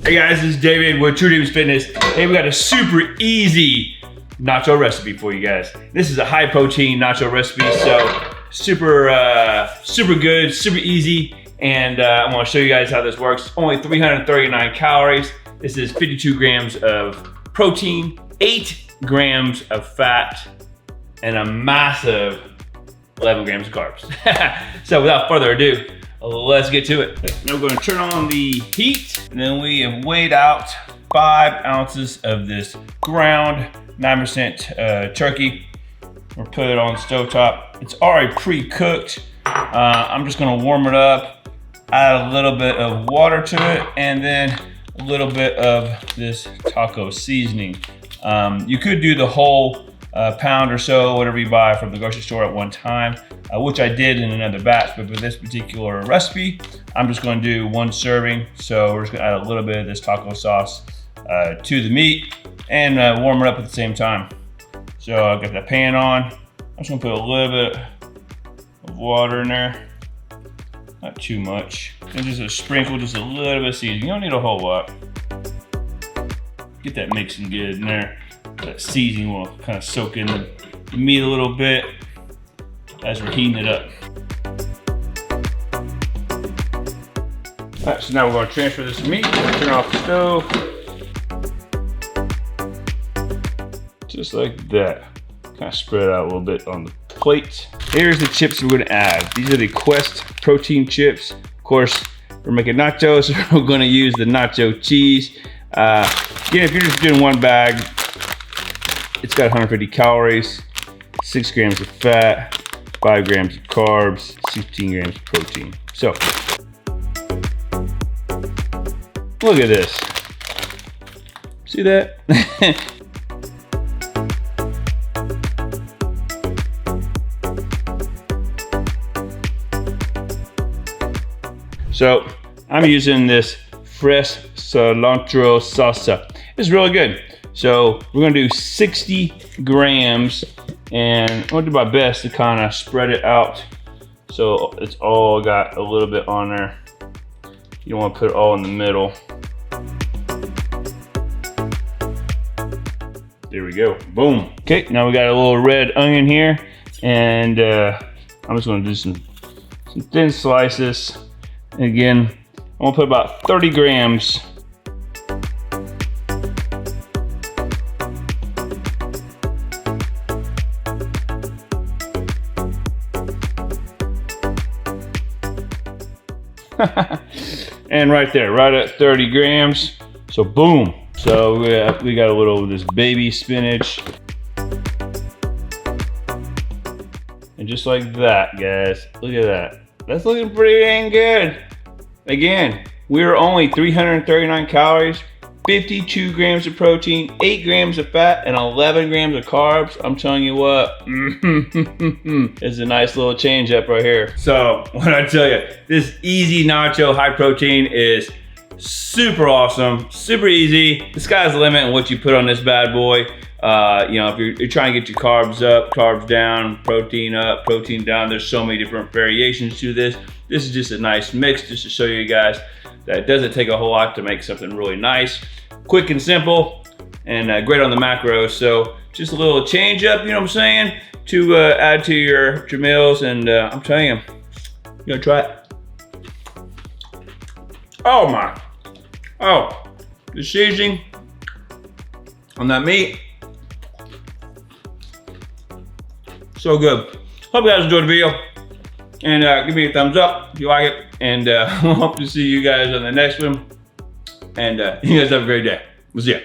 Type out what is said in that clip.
Hey guys, this is David with True David's Fitness. Hey, we got a super easy nacho recipe for you guys. This is a high protein nacho recipe, so super good, super easy. And I want to show you guys how this works. Only 339 calories. This is 52 grams of protein, 8 grams of fat, and a massive 11 grams of carbs. So without further ado, let's get to it. Now we're going to turn on the heat, and then we have weighed out 5 ounces of this ground 9% turkey. We'll put it on the stovetop. It's already pre-cooked. I'm just going to warm it up, add a little bit of water to it, and then a little bit of this taco seasoning. You could do the whole pound or so, whatever you buy from the grocery store at one time, which I did in another batch, but for this particular recipe, I'm just going to do 1 serving. So we're just going to add a little bit of this taco sauce to the meat and warm it up at the same time. So I've got the pan on. I'm just going to put a little bit of water in there, not too much, and just a sprinkle, just a little bit of seasoning. You don't need a whole lot. Get that mixing good in there. That seasoning will kind of soak in the meat a little bit as we're heating it up. All right, so now we're going to transfer this meat. Turn off the stove. Just like that. Kind of spread it out a little bit on the plate. Here's the chips we're going to add. These are the Quest protein chips. Of course, we're making nachos, so we're going to use the nacho cheese. Again, if you're just doing 1 bag, it's got 150 calories, 6 grams of fat, 5 grams of carbs, 16 grams of protein. So, look at this. See that? So, I'm using this fresh cilantro salsa. It's really good. So we're gonna do 60 grams, and I'm gonna do my best to kind of spread it out so it's all got a little bit on there. You don't want to put it all in the middle. There we go, boom. Okay, now we got a little red onion here, and I'm just gonna do some thin slices. And again, I'm gonna put about 30 grams. And right there, right at 30 grams. So boom. So we got a little of this baby spinach. And just like that, guys, look at that. That's looking pretty dang good. Again, we're only 339 calories, 52 grams of protein, 8 grams of fat, and 11 grams of carbs. I'm telling you what, it's a nice little change up right here. So what I tell you, this easy nacho high protein is super awesome, super easy. The sky's the limit on what you put on this bad boy. You know, if you're trying to get your carbs up, carbs down, protein up, protein down, there's so many different variations to this. This is just a nice mix just to show you guys that it doesn't take a whole lot to make something really nice. Quick and simple, and great on the macros. So just a little change up, you know what I'm saying, to add to your meals. And I'm telling you, you're gonna try it. Oh my, oh, the seasoning on that meat, so good. Hope you guys enjoyed the video, and give me a thumbs up if you like it, and hope to see you guys on the next one. And you guys have a great day. We'll see ya.